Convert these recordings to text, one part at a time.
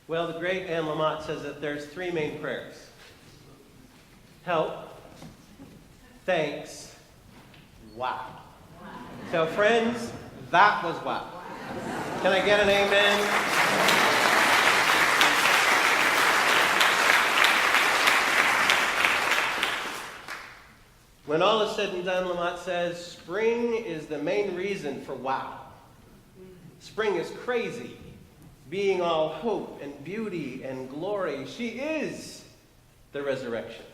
Well, the great Anne Lamott says that there's three main prayers. Help, thanks, wow. So friends, that was wow. Can I get an amen? When all is said and done, Lamott says, spring is the main reason for wow. Spring is crazy, being all hope and beauty and glory. She is the resurrection.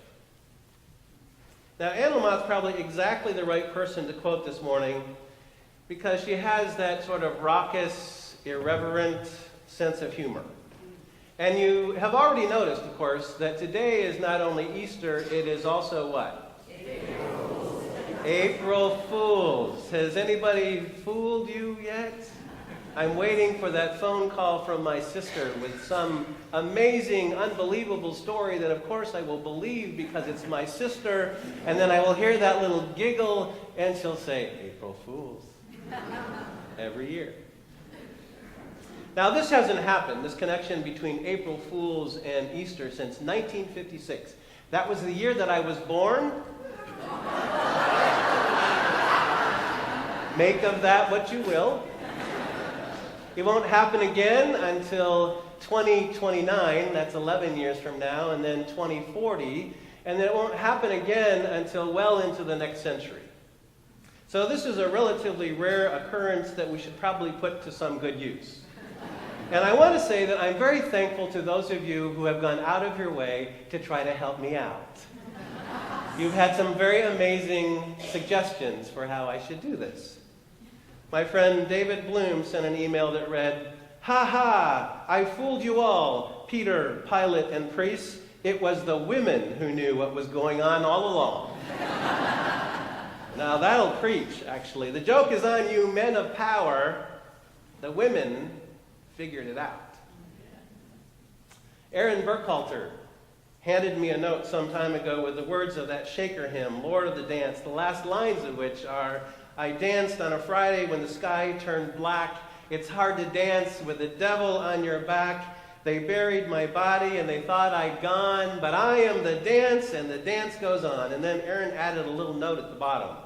Now, Anne Lamott's probably exactly the right person to quote this morning because she has that sort of raucous, irreverent sense of humor. And you have already noticed, of course, that today is not only Easter, it is also what? April Fools. Has anybody fooled you yet? I'm waiting for that phone call from my sister with some amazing, unbelievable story that, of course, I will believe because it's my sister. And then I will hear that little giggle, and she'll say, April Fools. Every year. Now, this hasn't happened, this connection between April Fools and Easter, since 1956. That was the year that I was born. Make of that what you will. It won't happen again until 2029, that's 11 years from now, and then 2040, and then it won't happen again until well into the next century. So this is a relatively rare occurrence that we should probably put to some good use. And I want to say that I'm very thankful to those of you who have gone out of your way to try to help me out. You've had some very amazing suggestions for how I should do this. My friend David Bloom sent an email that read, "Ha ha, I fooled you all, Peter, Pilate, and priests. It was the women who knew what was going on all along." Now that'll preach, actually. The joke is on you men of power. The women figured it out. Aaron Burkhalter handed me a note some time ago with the words of that Shaker hymn, Lord of the Dance, the last lines of which are, I danced on a Friday when the sky turned black. It's hard to dance with the devil on your back. They buried my body and they thought I'd gone, but I am the dance and the dance goes on. And then Aaron added a little note at the bottom.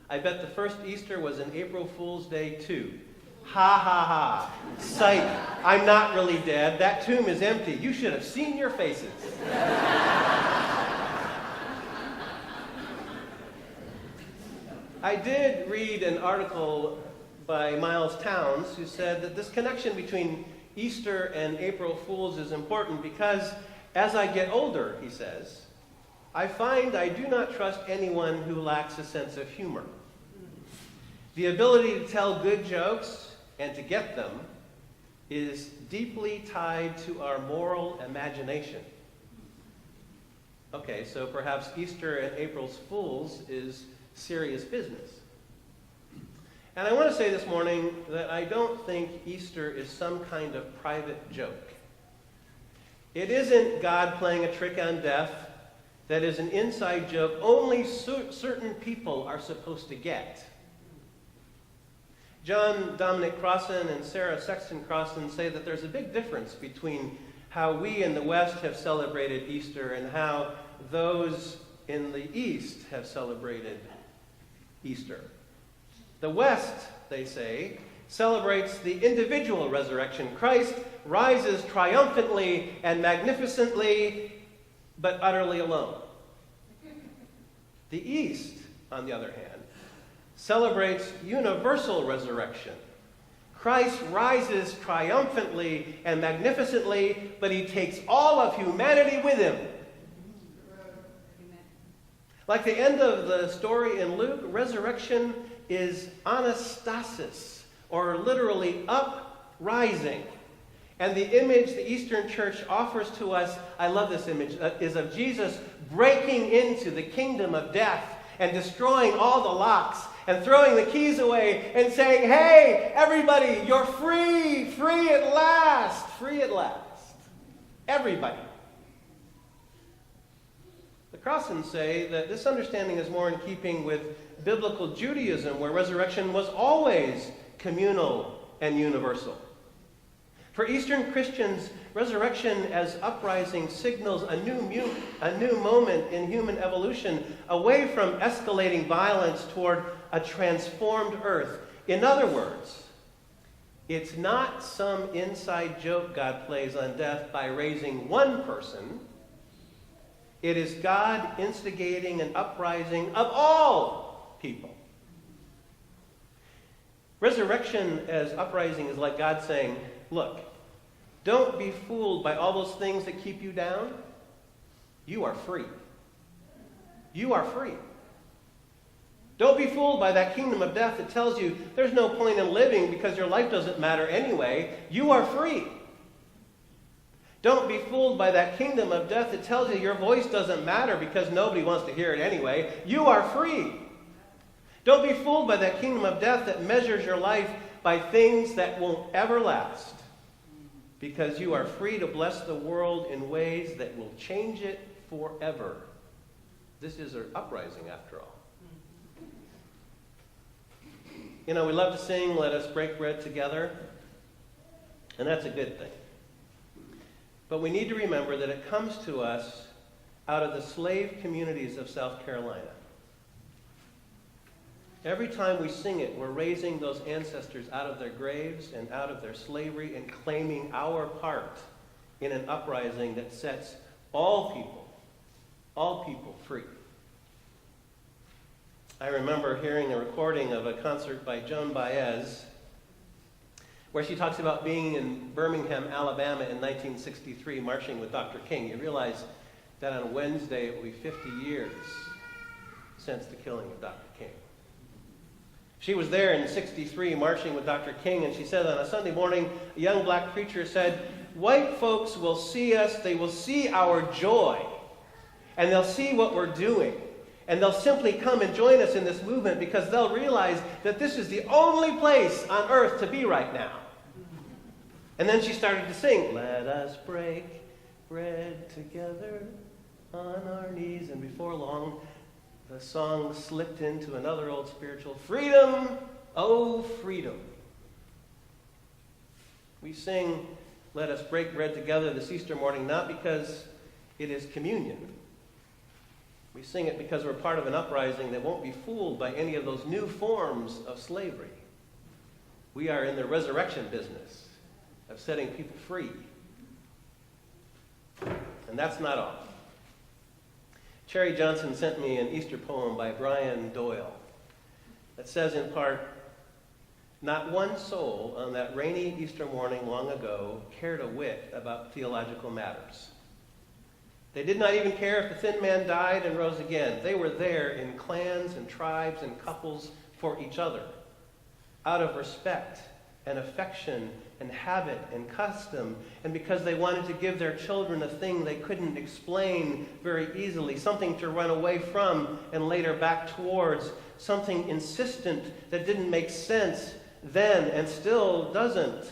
I bet the first Easter was an April Fool's Day too. Ha ha ha. Psych, I'm not really dead. That tomb is empty. You should have seen your faces. I did read an article by Miles Towns who said that this connection between Easter and April Fools is important because as I get older, he says, I find I do not trust anyone who lacks a sense of humor. The ability to tell good jokes and to get them is deeply tied to our moral imagination. Okay, so perhaps Easter and April's Fools is serious business. And I want to say this morning that I don't think Easter is some kind of private joke. It isn't God playing a trick on death that is an inside joke only certain people are supposed to get. John Dominic Crossan and Sarah Sexton Crossan say that there's a big difference between how we in the West have celebrated Easter and how those in the East have celebrated Easter. The West, they say, celebrates the individual resurrection. Christ rises triumphantly and magnificently, but utterly alone. The East, on the other hand, celebrates universal resurrection. Christ rises triumphantly and magnificently, but he takes all of humanity with him. Like the end of the story in Luke, resurrection is anastasis, or literally uprising. And the image the Eastern Church offers to us, I love this image, is of Jesus breaking into the kingdom of death and destroying all the locks and throwing the keys away and saying, hey, everybody, you're free, free at last, free at last. Everybody. The Crossans say that this understanding is more in keeping with biblical Judaism, where resurrection was always communal and universal. For Eastern Christians, resurrection as uprising signals a new moment in human evolution, away from escalating violence toward a transformed earth. In other words, it's not some inside joke God plays on death by raising one person. It is God instigating an uprising of all people. Resurrection as uprising is like God saying, look, don't be fooled by all those things that keep you down. You are free. You are free. Don't be fooled by that kingdom of death that tells you there's no point in living because your life doesn't matter anyway. You are free. Don't be fooled by that kingdom of death that tells you your voice doesn't matter because nobody wants to hear it anyway. You are free. Don't be fooled by that kingdom of death that measures your life by things that won't ever last, because you are free to bless the world in ways that will change it forever. This is an uprising after all. You know, we love to sing, let us break bread together, and that's a good thing. But we need to remember that it comes to us out of the slave communities of South Carolina. Every time we sing it, we're raising those ancestors out of their graves and out of their slavery and claiming our part in an uprising that sets all people free. I remember hearing a recording of a concert by Joan Baez where she talks about being in Birmingham, Alabama in 1963, marching with Dr. King. You realize that on Wednesday it will be 50 years since the killing of Dr. King. She was there in 63 marching with Dr. King, and she said on a Sunday morning, a young black preacher said, white folks will see us, they will see our joy, and they'll see what we're doing. And they'll simply come and join us in this movement because they'll realize that this is the only place on earth to be right now. And then she started to sing, let us break bread together on our knees. And before long, the song slipped into another old spiritual, freedom, oh freedom. We sing, let us break bread together this Easter morning, not because it is communion. We sing it because we're part of an uprising that won't be fooled by any of those new forms of slavery. We are in the resurrection business of setting people free. And that's not all. Cherry Johnson sent me an Easter poem by Brian Doyle that says in part, not one soul on that rainy Easter morning long ago cared a whit about theological matters. They did not even care if the thin man died and rose again. They were there in clans and tribes and couples for each other, out of respect and affection and habit and custom, and because they wanted to give their children a thing they couldn't explain very easily, something to run away from and later back towards, something insistent that didn't make sense then and still doesn't.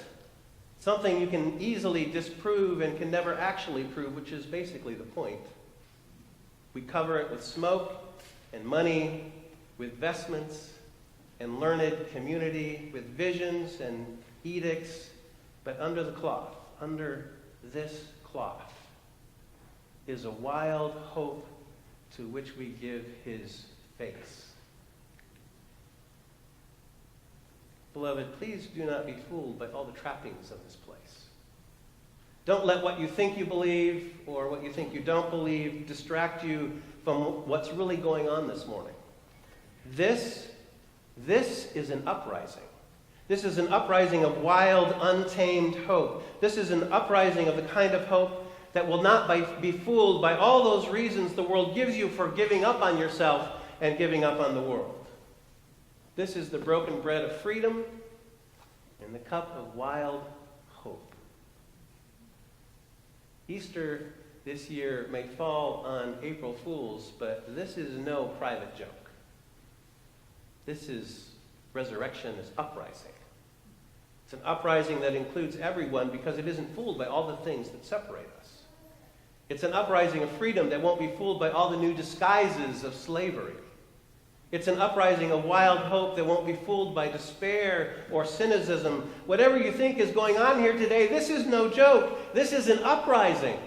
Something you can easily disprove and can never actually prove, which is basically the point. We cover it with smoke and money, with vestments and learned community, with visions and edicts, but under the cloth, under this cloth, is a wild hope to which we give his face. Beloved, please do not be fooled by all the trappings of this place. Don't let what you think you believe or what you think you don't believe distract you from what's really going on this morning. This is an uprising. This is an uprising of wild, untamed hope. This is an uprising of the kind of hope that will not be fooled by all those reasons the world gives you for giving up on yourself and giving up on the world. This is the broken bread of freedom and the cup of wild hope. Easter this year may fall on April Fools, but this is no private joke. This is resurrection, is uprising. It's an uprising that includes everyone because it isn't fooled by all the things that separate us. It's an uprising of freedom that won't be fooled by all the new disguises of slavery. It's an uprising of wild hope that won't be fooled by despair or cynicism. Whatever you think is going on here today, this is no joke. This is an uprising.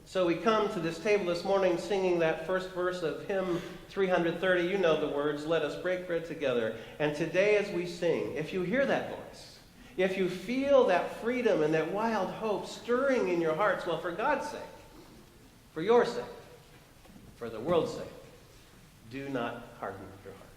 So we come to this table this morning singing that first verse of hymn 330. You know the words, let us break bread together. And today as we sing, if you hear that voice, if you feel that freedom and that wild hope stirring in your hearts, well, for God's sake, for your sake, for the world's sake, do not harden your heart.